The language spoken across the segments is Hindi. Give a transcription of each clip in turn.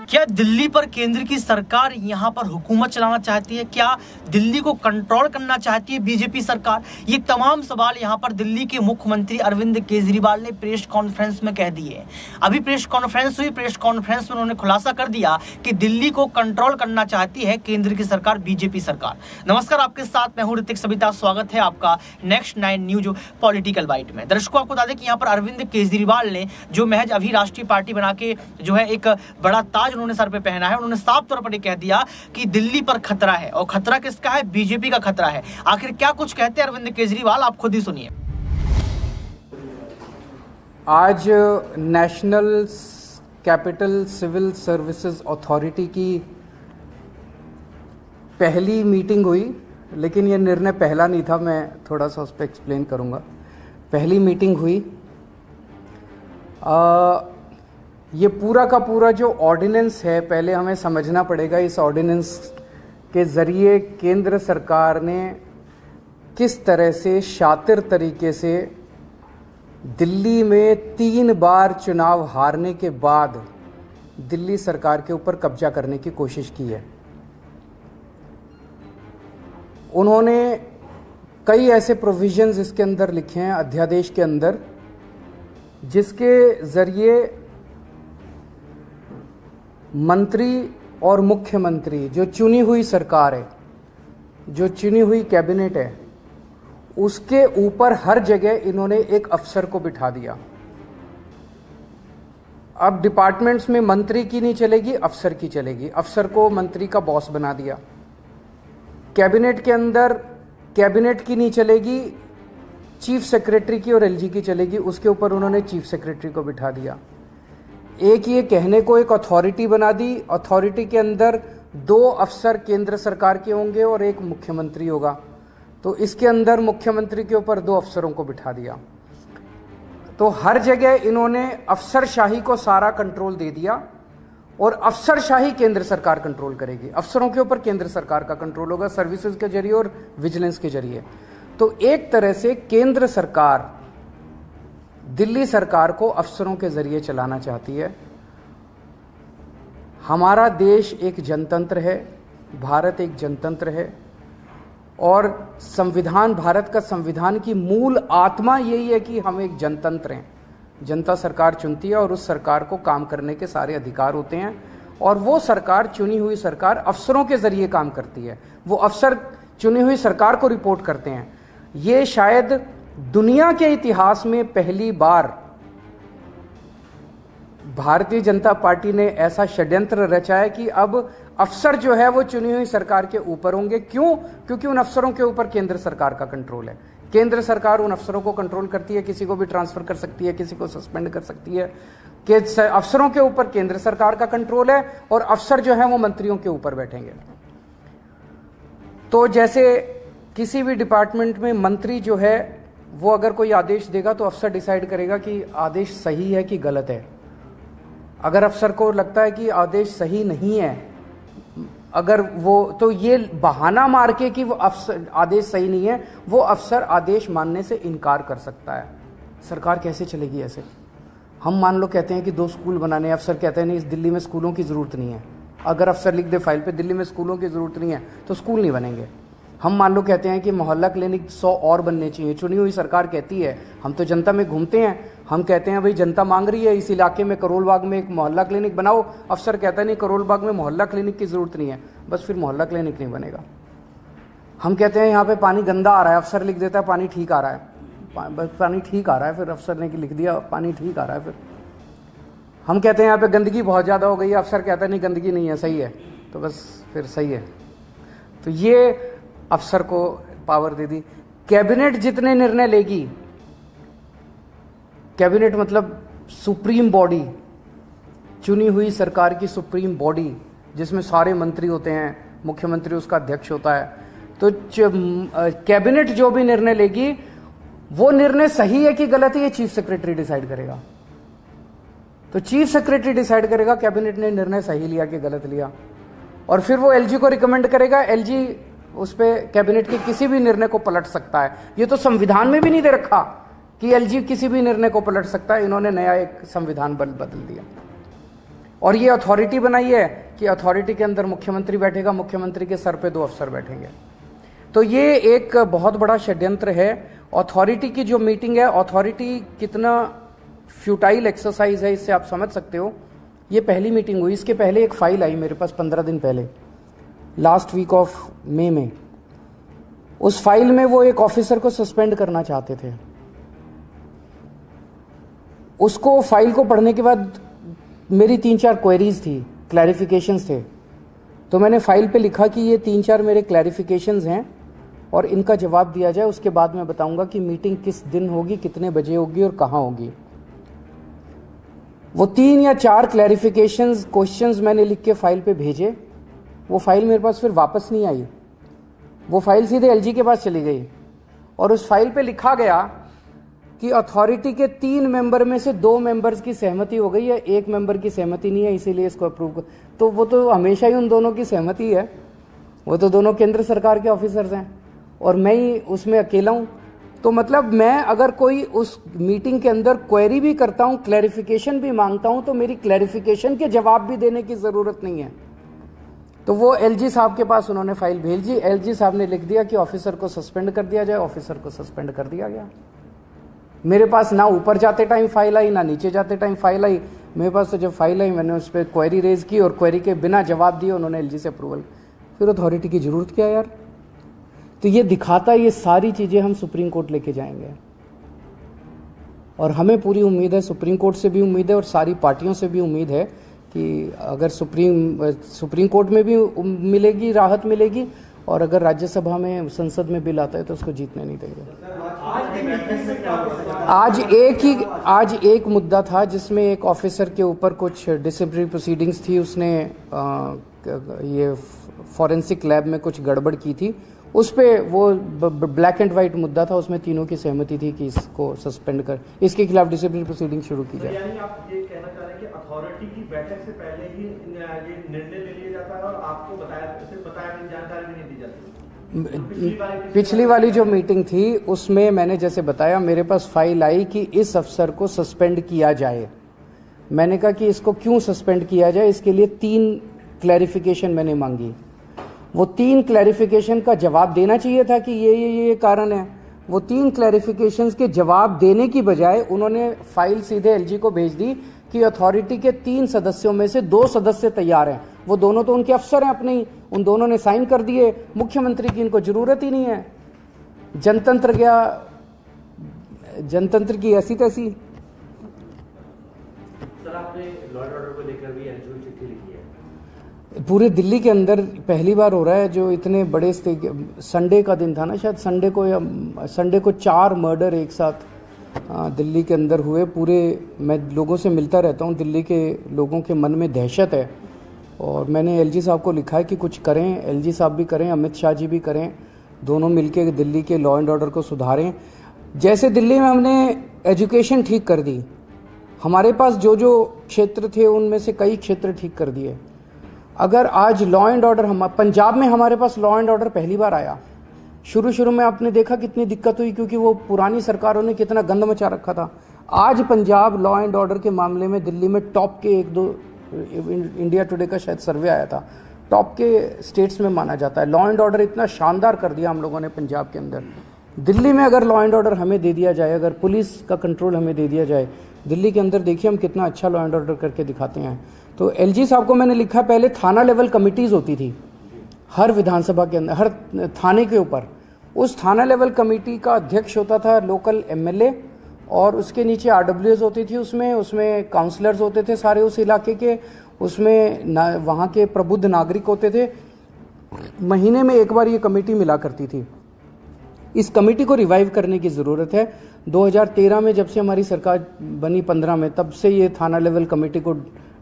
क्या दिल्ली पर केंद्र की सरकार यहां पर हुकूमत चलाना चाहती है? क्या दिल्ली को कंट्रोल करना चाहती है बीजेपी सरकार? ये तमाम सवाल यहां पर दिल्ली के मुख्यमंत्री अरविंद केजरीवाल ने प्रेस कॉन्फ्रेंस में कह दिए। अभी प्रेस कॉन्फ्रेंस हुई, प्रेस कॉन्फ्रेंस में उन्होंने खुलासा कर दिया कि दिल्ली को कंट्रोल करना चाहती है केंद्र की सरकार, बीजेपी सरकार। नमस्कार, आपके साथ मैं हूं ऋतिक सविता। स्वागत है आपका नेक्स्ट 9 न्यूज पॉलिटिकल बाइट में। दर्शकों, आपको बता दें कि यहाँ पर अरविंद केजरीवाल ने जो महज अभी राष्ट्रीय पार्टी बना के जो है एक बड़ा ताज उन्होंने सर पे पहना है, उन्होंने साफ तौर पर कह दिया कि दिल्ली पर खतरा है। और खतरा किसका है? बीजेपी का खतरा है। आखिर क्या कुछ कहते हैं अरविंद केजरीवाल, आप खुद ही सुनिए। आज National Capital Civil Services Authority की पहली मीटिंग हुई, लेकिन ये निर्णय पहला नहीं था, मैं थोड़ा सा उस पर एक्सप्लेन करूंगा। पहली मीटिंग हुई, ये पूरा का पूरा जो ऑर्डिनेंस है, पहले हमें समझना पड़ेगा इस ऑर्डिनेंस के ज़रिए केंद्र सरकार ने किस तरह से शातिर तरीके से दिल्ली में 3 बार चुनाव हारने के बाद दिल्ली सरकार के ऊपर कब्जा करने की कोशिश की है। उन्होंने कई ऐसे प्रोविजंस इसके अंदर लिखे हैं, अध्यादेश के अंदर, जिसके ज़रिए मंत्री और मुख्यमंत्री, जो चुनी हुई सरकार है, जो चुनी हुई कैबिनेट है, उसके ऊपर हर जगह इन्होंने एक अफसर को बिठा दिया। अब डिपार्टमेंट्स में मंत्री की नहीं चलेगी, अफसर की चलेगी। अफसर को मंत्री का बॉस बना दिया। कैबिनेट के अंदर कैबिनेट की नहीं चलेगी, चीफ सेक्रेटरी की और एलजी की चलेगी, उसके ऊपर उन्होंने चीफ सेक्रेटरी को बिठा दिया। एक ये कहने को एक अथॉरिटी बना दी। अथॉरिटी के अंदर 2 अफसर केंद्र सरकार के होंगे और एक मुख्यमंत्री होगा, तो इसके अंदर मुख्यमंत्री के ऊपर 2 अफसरों को बिठा दिया। तो हर जगह इन्होंने अफसरशाही को सारा कंट्रोल दे दिया और अफसरशाही केंद्र सरकार कंट्रोल करेगी। अफसरों के ऊपर केंद्र सरकार का कंट्रोल होगा, सर्विसेज के जरिए और विजिलेंस के जरिए। तो एक तरह से केंद्र सरकार दिल्ली सरकार को अफसरों के जरिए चलाना चाहती है। हमारा देश एक जनतंत्र है, भारत एक जनतंत्र है, और संविधान, भारत का संविधान की मूल आत्मा यही है कि हम एक जनतंत्र हैं। जनता सरकार चुनती है और उस सरकार को काम करने के सारे अधिकार होते हैं, और वो सरकार, चुनी हुई सरकार, अफसरों के जरिए काम करती है। वो अफसर चुनी हुई सरकार को रिपोर्ट करते हैं। ये शायद दुनिया के इतिहास में पहली बार भारतीय जनता पार्टी ने ऐसा षड्यंत्र रचा है कि अब अफसर जो है वो चुनी हुई सरकार के ऊपर होंगे। क्यों? क्योंकि उन अफसरों के ऊपर केंद्र सरकार का कंट्रोल है। केंद्र सरकार उन अफसरों को कंट्रोल करती है, किसी को भी ट्रांसफर कर सकती है, किसी को सस्पेंड कर सकती है। कि अफसरों के ऊपर केंद्र सरकार का कंट्रोल है और अफसर जो है वो मंत्रियों के ऊपर बैठेंगे। तो जैसे किसी भी डिपार्टमेंट में मंत्री जो है वो अगर कोई आदेश देगा तो अफसर डिसाइड करेगा कि आदेश सही है कि गलत है। अगर अफसर को लगता है कि आदेश सही नहीं है, अगर वो, तो ये बहाना मार के कि वो अफसर आदेश सही नहीं है, वो अफसर आदेश मानने से इनकार कर सकता है। सरकार कैसे चलेगी ऐसे? हम मान लो कहते हैं कि 2 स्कूल बनाने, अफसर कहते हैं नहीं, इस दिल्ली में स्कूलों की ज़रूरत नहीं है। अगर अफसर लिख दे फाइल पे दिल्ली में स्कूलों की ज़रूरत नहीं है, तो स्कूल नहीं बनेंगे। हम मान लो कहते हैं कि मोहल्ला क्लिनिक 100 और बनने चाहिए। चुनी हुई सरकार कहती है, हम तो जनता में घूमते हैं, हम कहते हैं भाई जनता मांग रही है इस इलाके में करोल बाग में एक मोहल्ला क्लिनिक बनाओ। अफसर कहता है नहीं, करोल बाग में मोहल्ला क्लिनिक की ज़रूरत नहीं है, बस फिर मोहल्ला क्लिनिक नहीं बनेगा। हम कहते हैं यहाँ पे पानी गंदा आ रहा है, अफसर लिख देता है पानी ठीक आ रहा है, बस पानी ठीक आ रहा है, फिर अफसर ने लिख दिया पानी ठीक आ रहा है। फिर हम कहते हैं यहाँ पे गंदगी बहुत ज़्यादा हो गई है, अफसर कहता है नहीं गंदगी नहीं है, सही है, तो बस फिर सही है। तो ये अफसर को पावर दे दी। कैबिनेट जितने निर्णय लेगी, कैबिनेट मतलब सुप्रीम बॉडी, चुनी हुई सरकार की सुप्रीम बॉडी, जिसमें सारे मंत्री होते हैं, मुख्यमंत्री उसका अध्यक्ष होता है। तो कैबिनेट जो भी निर्णय लेगी, वो निर्णय सही है कि गलत है, ये चीफ सेक्रेटरी डिसाइड करेगा। तो चीफ सेक्रेटरी डिसाइड करेगा कैबिनेट ने निर्णय सही लिया कि गलत लिया, और फिर वो एलजी को रिकमेंड करेगा। एलजी उस पे कैबिनेट के किसी भी निर्णय को पलट सकता है। ये तो संविधान में भी नहीं दे रखा कि एलजी किसी भी निर्णय को पलट सकता है। इन्होंने नया एक संविधान बदल दिया। और ये अथॉरिटी बनाई है कि अथॉरिटी के अंदर मुख्यमंत्री बैठेगा, मुख्यमंत्री के सर पे 2 अफसर बैठेंगे। तो ये एक बहुत बड़ा षड्यंत्र है। अथॉरिटी की जो मीटिंग है, अथॉरिटी कितना फ्यूटाइल एक्सरसाइज है इससे आप समझ सकते हो। ये पहली मीटिंग हुई, इसके पहले एक फाइल आई मेरे पास 15 दिन पहले, लास्ट वीक ऑफ मई में। उस फाइल में वो एक ऑफिसर को सस्पेंड करना चाहते थे। उसको फाइल को पढ़ने के बाद मेरी 3-4 क्वेरीज थी, क्लैरिफिकेशंस थे। तो मैंने फाइल पे लिखा कि ये 3-4 मेरे क्लैरिफिकेशंस हैं और इनका जवाब दिया जाए। उसके बाद मैं बताऊंगा कि मीटिंग किस दिन होगी, कितने बजे होगी और कहाँ होगी। वो 3 या 4 क्लैरिफिकेशंस क्वेश्चंस मैंने लिख के फाइल पे भेजे। वो फाइल मेरे पास फिर वापस नहीं आई, वो फाइल सीधे एलजी के पास चली गई। और उस फाइल पे लिखा गया कि अथॉरिटी के 3 मेंबर में से 2 मेंबर्स की सहमति हो गई है, 1 मेंबर की सहमति नहीं है, इसीलिए इसको अप्रूव कर। तो वो तो हमेशा ही उन दोनों की सहमति है, वो तो दोनों केंद्र सरकार के ऑफिसर्स हैं और मैं ही उसमें अकेला हूं। तो मतलब मैं अगर कोई उस मीटिंग के अंदर क्वेरी भी करता हूं, क्लैरिफिकेशन भी मांगता हूं, तो मेरी क्लैरिफिकेशन के जवाब भी देने की जरूरत नहीं है। तो वो एलजी साहब के पास उन्होंने फाइल भेजी, एलजी साहब ने लिख दिया कि ऑफिसर को सस्पेंड कर दिया जाए। ऑफिसर को सस्पेंड कर दिया गया। मेरे पास ना ऊपर जाते टाइम फाइल आई, ना नीचे जाते टाइम फाइल आई। मेरे पास तो जब फाइल आई मैंने उस पर क्वेरी रेज की और क्वेरी के बिना जवाब दिए उन्होंने एलजी से अप्रूवल। फिर अथॉरिटी की जरूरत क्या यार। तो ये दिखाता है, ये सारी चीजें हम सुप्रीम कोर्ट लेके जाएंगे और हमें पूरी उम्मीद है, सुप्रीम कोर्ट से भी उम्मीद है और सारी पार्टियों से भी उम्मीद है कि अगर सुप्रीम कोर्ट में भी मिलेगी, राहत मिलेगी, और अगर राज्यसभा में, संसद में बिल आता है तो उसको जीतने नहीं देंगे। आज एक मुद्दा था जिसमें एक ऑफिसर के ऊपर कुछ डिसिप्लिनरी प्रोसीडिंग्स थी। उसने ये फॉरेंसिक लैब में कुछ गड़बड़ की थी। उस पे वो ब्लैक एंड व्हाइट मुद्दा था, उसमें तीनों की सहमति थी कि इसको सस्पेंड कर, इसके खिलाफ डिसिप्लिनरी प्रोसीडिंग शुरू की जाए। यानी आप ये कहना चाह रहे हैं कि अथॉरिटी की बैठक से पहले ही ये निर्णय ले लिया जाता है और आपको बताया जानकारी भी नहीं दी जाती। पिछली वाली जो मीटिंग थी उसमें मैंने जैसे बताया, मेरे पास फाइल आई कि इस अफसर को सस्पेंड किया जाए। मैंने कहा कि इसको क्यों सस्पेंड किया जाए, इसके लिए 3 क्लैरिफिकेशन मैंने मांगी। वो 3 क्लैरिफिकेशन का जवाब देना चाहिए था कि ये कारण है। वो 3 क्लैरिफिकेशंस के जवाब देने की बजाय उन्होंने फाइल सीधे एलजी को भेज दी कि अथॉरिटी के 3 सदस्यों में से 2 सदस्य तैयार हैं। वो दोनों तो उनके अफसर हैं अपने ही, उन दोनों ने साइन कर दिए। मुख्यमंत्री की इनको जरूरत ही नहीं है। जनतंत्र क्या, जनतंत्र की ऐसी तैसी। सर, आपने लॉ एंड ऑर्डर को लेकर भी एलजी को चिट्ठी लिखी है। पूरे दिल्ली के अंदर पहली बार हो रहा है जो इतने बड़े संडे का दिन था ना, शायद संडे को 4 मर्डर एक साथ दिल्ली के अंदर हुए। पूरे, मैं लोगों से मिलता रहता हूँ, दिल्ली के लोगों के मन में दहशत है और मैंने एलजी साहब को लिखा है कि कुछ करें। एलजी साहब भी करें, अमित शाह जी भी करें, दोनों मिलके दिल्ली के लॉ एंड ऑर्डर को सुधारें। जैसे दिल्ली में हमने एजुकेशन ठीक कर दी, हमारे पास जो क्षेत्र थे उनमें से कई क्षेत्र ठीक कर दिए। अगर आज लॉ एंड ऑर्डर, हम पंजाब में हमारे पास लॉ एंड ऑर्डर पहली बार आया। शुरू में आपने देखा कितनी दिक्कत हुई, क्योंकि वो पुरानी सरकारों ने कितना गंद मचा रखा था। आज पंजाब लॉ एंड ऑर्डर के मामले में दिल्ली में टॉप के 1-2, इंडिया टुडे का शायद सर्वे आया था, टॉप के स्टेट्स में माना जाता है। लॉ एंड ऑर्डर इतना शानदार कर दिया हम लोगों ने पंजाब के अंदर। दिल्ली में अगर लॉ एंड ऑर्डर हमें दे दिया जाए, अगर पुलिस का कंट्रोल हमें दे दिया जाए दिल्ली के अंदर, देखिए हम कितना अच्छा लॉ एंड ऑर्डर करके दिखाते हैं। तो एलजी साहब को मैंने लिखा, पहले थाना लेवल कमिटीज होती थी हर विधानसभा के अंदर, हर थाने के ऊपर। उस थाना लेवल कमेटी का अध्यक्ष होता था लोकल एमएलए और उसके नीचे आरडब्ल्यूएस होती थी, उसमें काउंसलर्स होते थे सारे उस इलाके के, उसमें वहाँ के प्रबुद्ध नागरिक होते थे। महीने में एक बार ये कमेटी मिला करती थी। इस कमेटी को रिवाइव करने की ज़रूरत है। 2013 में जब से हमारी सरकार बनी 15 में, तब से ये थाना लेवल कमेटी को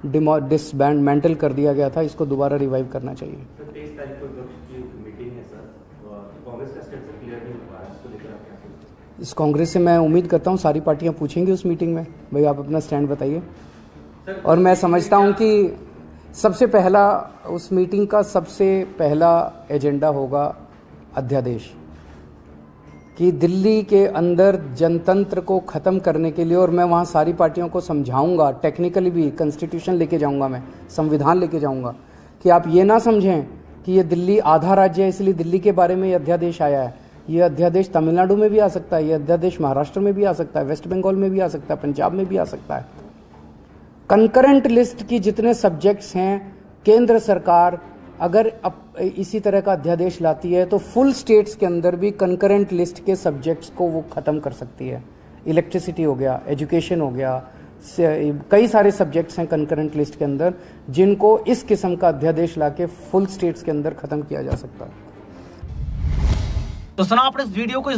डिसबैंडल कर दिया गया था। इसको दोबारा रिवाइव करना चाहिए। इस कांग्रेस से मैं उम्मीद करता हूँ सारी पार्टियां पूछेंगी उस मीटिंग में, भाई आप अपना स्टैंड बताइए। और मैं समझता हूँ कि सबसे पहला, उस मीटिंग का सबसे पहला एजेंडा होगा अध्यादेश। कि दिल्ली के अंदर जनतंत्र को ख़त्म करने के लिए, और मैं वहाँ सारी पार्टियों को समझाऊंगा, टेक्निकली भी कॉन्स्टिट्यूशन लेके जाऊंगा, मैं संविधान लेके जाऊंगा, कि आप ये ना समझें कि ये दिल्ली आधा राज्य है इसलिए दिल्ली के बारे में ये अध्यादेश आया है। ये अध्यादेश तमिलनाडु में भी आ सकता है, ये अध्यादेश महाराष्ट्र में भी आ सकता है, वेस्ट बंगाल में भी आ सकता है, पंजाब में भी आ सकता है। कंकरेंट लिस्ट की जितने सब्जेक्ट्स हैं, केंद्र सरकार अगर इसी तरह का अध्यादेश लाती है तो फुल स्टेट्स के अंदर भी कंकरेंट लिस्ट के सब्जेक्ट्स को वो ख़त्म कर सकती है। इलेक्ट्रिसिटी हो गया, एजुकेशन हो गया, कई सारे सब्जेक्ट्स हैं कंकरेंट लिस्ट के अंदर जिनको इस किस्म का अध्यादेश लाके फुल स्टेट्स के अंदर ख़त्म किया जा सकता है। तो सुना आपने इस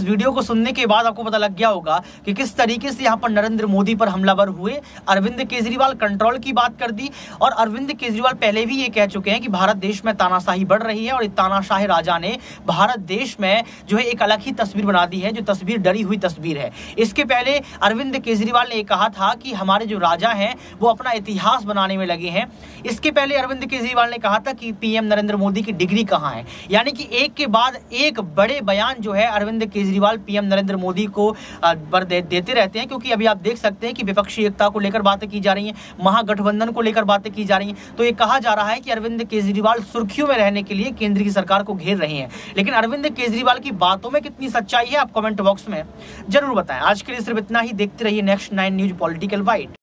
वीडियो को सुनने के बाद आपको पता लग गया होगा कि किस तरीके से यहाँ पर नरेंद्र मोदी पर हमलावर हुए। अरविंद केजरीवाल कंट्रोल की बात कर दी, और अरविंद केजरीवाल पहले भी ये कह चुके हैं कि भारत देश में तानाशाही बढ़ रही है और इस तानाशाही राजा ने भारत देश में जो है एक अलग ही तस्वीर बना दी है, जो तस्वीर डरी हुई तस्वीर है। इसके पहले अरविंद केजरीवाल ने कहा था कि हमारे जो राजा हैं वो अपना इतिहास बनाने में लगे हैं। इसके पहले अरविंद केजरीवाल ने कहा था कि पीएम नरेंद्र मोदी की डिग्री कहाँ है, यानी कि एक के बाद एक बड़े बयान जो है अरविंद केजरीवाल पीएम नरेंद्र मोदी को देते रहते हैं, क्योंकि अभी आप देख सकते हैं कि विपक्षी एकता को लेकर बातें की जा रही हैं, महागठबंधन को लेकर बातें की जा रही हैं। तो ये कहा जा रहा है कि अरविंद केजरीवाल सुर्खियों में रहने के लिए केंद्र की सरकार को घेर रहे हैं। लेकिन अरविंद केजरीवाल की बातों में कितनी सच्चाई है, आप कमेंट बॉक्स में जरूर बताएं। आज के लिए सिर्फ इतना ही। देखते रहिए नेक्स्ट 9 न्यूज पॉलिटिकल बाइट।